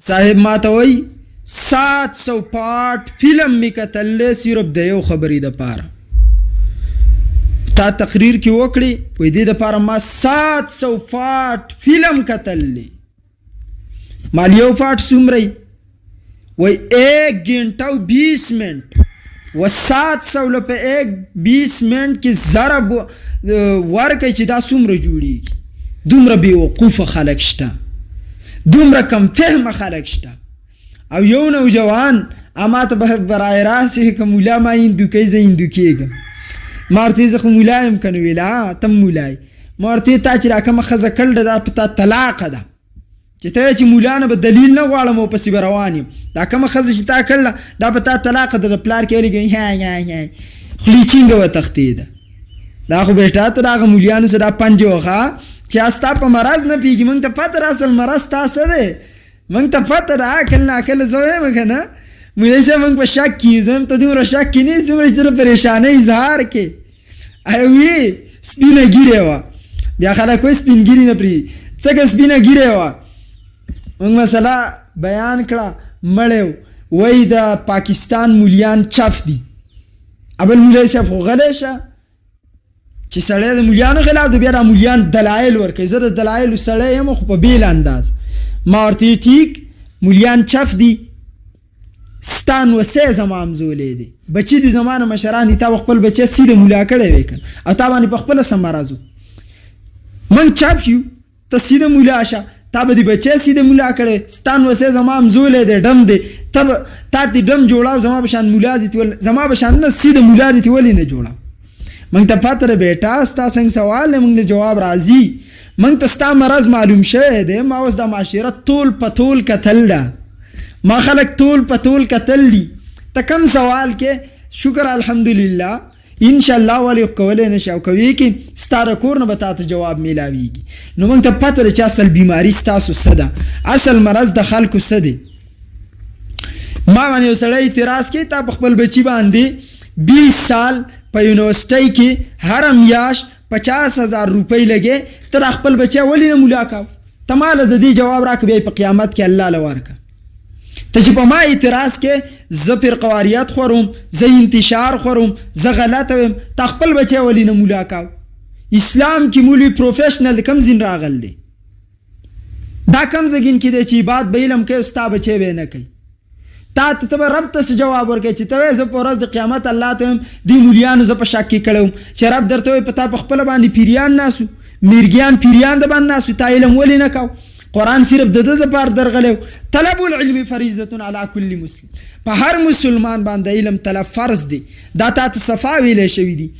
صاحب ما ته وایي 700 پارټ فلم مې کتلی صرف د یو خبرې دپاره. تا تقریر کې وکړې وایي دې دپاره ما 700 پارټ فلم کتلی. مال یو پارټ څومره وایي 1 घंटा و 20 منٹ و 700 له په 20 منٹ کې ضرب ورکړئ چې دا څومره جوړېږي. دومره بېوقوفه خلک شته، دومره کم فهمه خلک شته. او یو نوجوان اما ته برای راست وی که مولا ما هندوکی زه هندوکیږم. ما ورته زه خو مولا یم که نه ویله ته مولای. ما ورته تا چې دا کومه ښځه کړې دا په تا طلاقه ده چې ته چې مولا نه به دلیل نه غواړم او پسې به روان یم. دا کومه ښځه چې تا کړله دا په تا طلاقه ده. د پلار کې ولې کوي خولې چینګه وتښتېده. دا خو بېټا ته د هغه مولیانو سره دا پنج وښه چې ستا په مرض نه پوهېږي. موږ ته پته ده اصل مرض ستا څه دی، موږ ته پته ده. عقل نه عقل زه وایم که نه مولوي صاحب موږ په شک کې یو. زه هم ته دومره شک کې نه یې څومره چې ته د پریشانۍ اظهار کې وي. سپینه ږیرې وه، بیا خلک وایي سپین ږیري نه پرېږدي. څنګه سپینه ږیرې وه موږ مسله بیان کړه. مړی وایي د پاکستان مولیان چف دي. اول مولوي صاحب خو غلی شه چې سړی د مولیانو خلاف دی، بیا د مولیان دلایل ورکوي. زه د دلایلو سړی یم خو په بیل انداز. ما ورته ټیک مولیان چف دي، ستا نوسی زما همزولی دی، بچي دي زما نه مشران دي. تا به خپل بچی سیده مولا کړی وی که او تا باندې په خپله څه مرض و. موږ چف یو، ته سیده مولا شه. تا به دې بچی سیده مولا کړی، ستا نوسی زما همزولی دی، ډم دی. تا دې ډم جوړاو زما به شان مولا دي زما به شان نه سیده مولا دي ولې نه جوړاو. منگ تا پتر بیٹا ستا سنگ سوال ہے، منگ جواب راضی. منگ تا ستا مرض معلوم شوه ده. ما اوس دا معاشرت طول پا طول کتل ده، ما خلق طول پا طول کتل دی. تا کم سوال کے شکر الحمدللہ انشاءاللہ والی کولی نشاو کوئی که ستا رکور نبتا تا جواب میلاوی گی. نو منگ تا پتر چا اصل بیماری ستاسو صدا، اصل مرض دا خلقو صده. ما مانی اسڑا اعتراض که تا بخبل بچی بانده 20 سال په یونیورسٹی کې هر میاشت 50,000 روپۍ لګې، ته د خپل بچی ولې نه مولا کوو؟ ته ماله د دې جواب راکړه بیا په قیامت کې الله له ورکړه. ته چې په ما اعتراض کې زه فرقواریت خورم، زه انتشار خورم، زه غلطه ویم، ته خپل بچی ولې نه مولا کوو؟ اسلام کې مولوي پروفیشنل کم ځین راغلی دی؟ دا کم ځګین کې دی چې عبادت به علم کوي او ستا بچی به یې نه کوي؟ تا ته به رب ته څه جواب ورکوي چې ته وایې زه په ورځ د قیامت الله ته وایم دې مولیانو زه په شک کې کړی وم چې رب درته وایي په تا په خپله باندې پیریان ناسو، میرګیان پیریان د باندې ناسو، تا علم ولې نه کوو؟ قرآن صرف د ده دپاره درغلی و. طلب العلم فریضة علی کل مسلم، په هر مسلمان باندې علم طلب فرض دی. دا تا ته صفا ویلی شوي دي.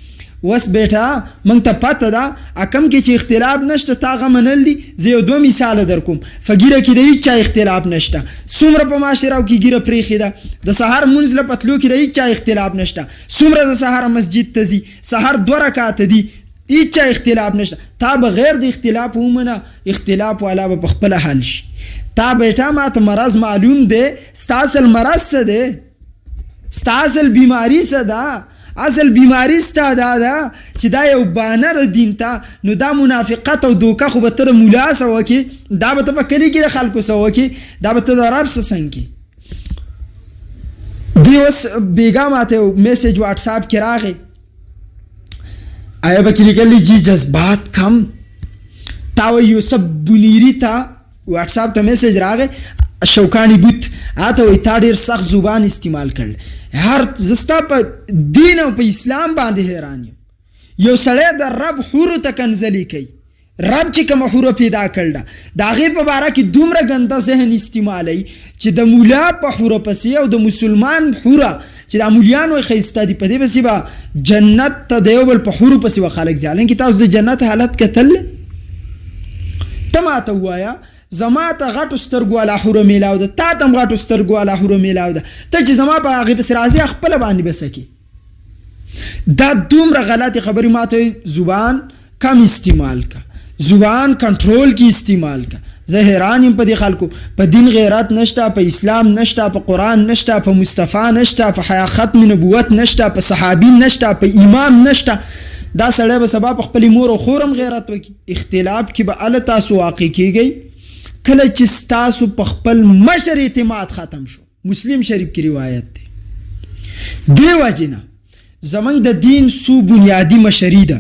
وس بیٹا منگ تا پته دا اکم کې چې اختلاف نشته تا غ منل دي. زه یو 2 مثال در کوم. فګیره کې د هیڅ اختلاف نشته، څومره په معاشره کې ګیره پریخي ده. د سحر منځ له پتلو کې د هیڅ اختلاف نشته، څومره د سحر مسجد ته ځي، سحر 2 رکعات دي، هیڅ اختلاف نشته. تا بغیر د اختلاف ومنه، اختلاف والا به په خپل حل شي. تا بیٹا ما ته مرض معلوم دی، ستا اصل مرض څه دی، ستا اصل بیماری څه ده؟ اصل بیماری ستا دا ده چې دا یو بانر دین ته. نو دا منافقت او دوکه خو به ته د مولا څه وکړې، دا به ته په کلي کې د خلکو څه وکړې، دا به ته د رب څه څنګ کې. دی اوس بیګا ماته یو میسیج واټساپ کې راغی، آیا به کې لیکلی جی جذبات کم. تا وایي یوسف بنیري ته واټساپ ته میسیج راغی، شوکانی بوت آته وایي تا ډېر سخت زبان استعمال کړل. هر زستا په دین او په اسلام باندې حیران یم. یو سړی د رب حورو ته کنځلي کوي، رب چې کومه حوره پیدا کړله د هغې په باره کې دومره ګنده ذهن استعمالوي چې د مولا په حوره پسې او د مسلمان حوره چې د مولیان وایي ښایسته دي په دې پسې به جنت ته د یو بل په حورو پسې به خلک ځي. حالانکې تاسو د جنت حالت کتلی؟ ته ماته ووایه زما ته غټو سترګو والا حوره میلاو ده، تا ته هم غټو سترګو والا حوره میلاو ده، ته چې زما په هغې پسې راځې خپله باندې به څه کې؟ دا دومره غلطې خبرې ما ته زبان کم استعمال که، زبان کنټرول کې استعمال که. زه حیران یم په دې خلکو. په دین غیرت نشته، په اسلام نشته، په قرآن نشته، په مصطفی نشته، په حیا ختم نبوت نشته، په صحابي نشته، په امام نشته. دا سړی به سبا په خپلې مور او خور هم غیرت وکړي. اختلاف کې به هله تاسو واقع کېږئ کله چې ستاسو په خپل مشر اعتماد ختم شو. مسلم شریف کې روایت دی. دې وجې نه زمونږ د دین څو بنیادي مشري ده.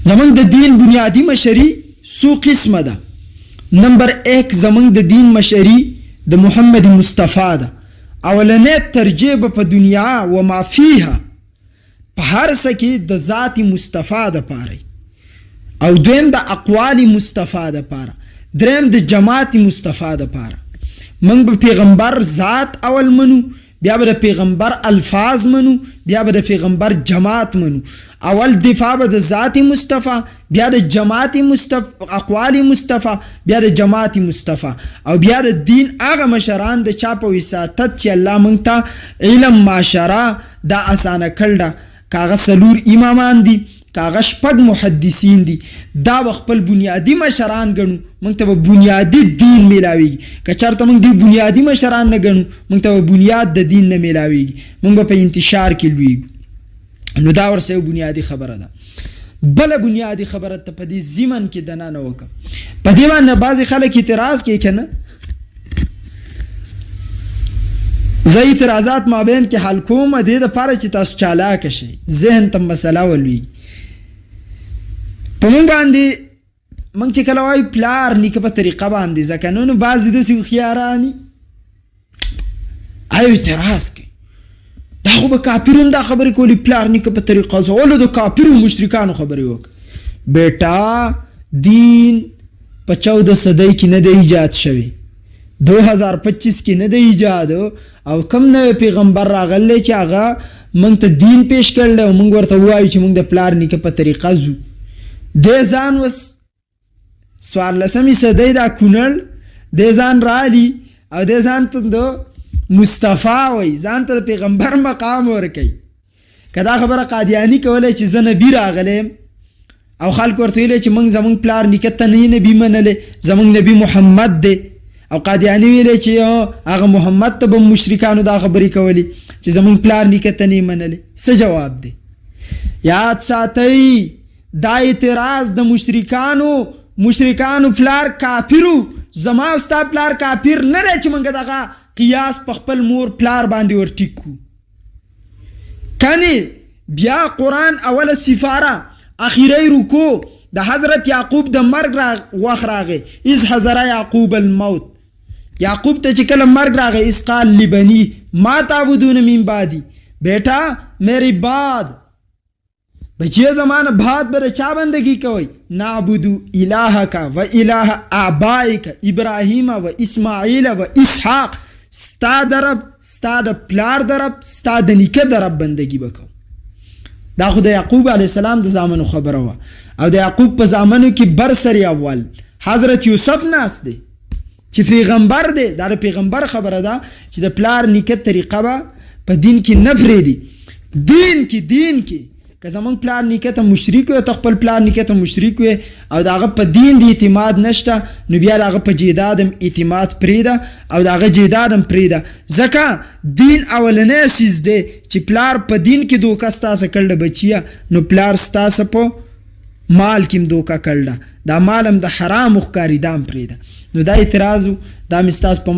زمونږ د دین بنیادي مشري څو قسمه ده. نمبر 1 زمونږ د دین مشري د محمد مصطفی ده. اولنې ترجیح په دنیا و ما فیها په هر څه کې د ذات مصطفی د پاره، او دویم د اقوال مصطفی د پاره، دریم د جماعت مصطفی د پاره. موږ به پیغمبر ذات اول منو، بیا به د پیغمبر الفاظ منو، بیا به د پیغمبر جماعت منو. اول دفاع به د ذات مصطفی، بیا د جماعت مصطفی، اقوال مصطفی، بیا د جماعت مصطفی، او بیا د دین هغه مشران د چا په وساطت چې الله موږ ته علم معاشره دا اسانه کړل. کاغه سلور امامان دي، کاغه شپږ محدثین دي، دا خپل بنیادی مشران ګڼو، موږ ته بنیادی دین میلاویږي. که چېرته موږ دی بنیادی مشران نه ګڼو، موږ ته بنیاد د دین نه میلاویږي، موږ په انتشار کې لویږو. نو دا ورسره یو بنیادی خبره ده. بله بنیادی خبره ته په دې ضمن کې دننه وکړه. په دې باندې بعضې خلک اعتراض کوي که نه، زه اعتراضات مابین کې حل کوم دې دپاره چې تاسو چالاکه شئ، ذهن ته مسله ولویږي. په موږ باندې موږ چې کله وایو پلار نیکه په طریقه باندې، ځکه نو بعضې داسې هوښیاران دي اعتراض کوي دا خو به کافرو هم دا خبرې کولی پلار نیکه په طریقه سره، ولې د کافرو مشرکانو خبرې وکړه. بیټا دین په 14 صدۍ کې نه دی ایجاد شوی، 2025 کې نه دی ایجاد، او کم نوی پیغمبر راغلی چې هغه موږ ته دین پیش کړلی او موږ ورته ووایو چې موږ د پلار نیکه په طریقه ځو. دې ځان وس 14مې صدۍ دا کونړ دې ځان رالی او دې ځان ته د مصطفی وایي، ځان ته د پیغمبر مقام ورکوي. که دا خبره قادیانی کولی چې زه نبي راغلی او خلک ورته ویلی چې موږ زموږ پلار نیکه ته نه نبي منلی، زموږ نبي محمد دی، او قادیانی ویلی چې هغه محمد ته به مشرکانو دا خبرې کولی چې زموږ پلار نیکه ته نه منلی. څه جواب دی؟ یاد ساتئ دا اعتراض د مشرکانو پلار کافرو، زما او ستا پلار کافر نه دی چې موږ دغه قیاس په خپل مور پلار باندې ورټیک کړو. کنې بیا قرآن اوله سفاره اخیری رکو د حضرت یعقوب د مرګ وخت راغی، اذ حضر یعقوب الموت، یعقوب ته چې کله مرګ راغی، اذ قال لبنی ما تعبدون من بعدی، بیٹا میری بعد بچیه زمانه بعد بر چا بندگی کوي؟ نعبدو الہک و الہ آبائک ابراہیم و اسماعیل و اسحاق، ستا د رب، ستا د پلار د رب، ستا د نیکه د رب بندگی وکړو. دا خو د یعقوب علیه السلام د زامنو خبره وه، او د یعقوب په زامنو کې برسر اول حضرت یوسف ناست دی چې پیغمبر دی. دا د پیغمبر خبره ده چې د پلار نیکه طریقه به په دین کې نه پرېږدي. دین کې که زمونږ پلار نیکه ته مشرک وي، ته خپل پلار نیکه ته مشرک وي او د هغه په دین د اعتماد نشته، نو بیا د هغه په جیداد هم اعتماد پرېږده او د هغه جیداد هم پرېږده. ځکه دین اولنی څیز دی چې پلار په دین کې دوکه ستاسو کړله بچیه، نو پلار ستاسو په مال کې هم دوکه کړله، دا مال هم د حرامو ښکاري، دا هم پرېږده. نو دا اعتراض و، دا مې ستاسو په مخ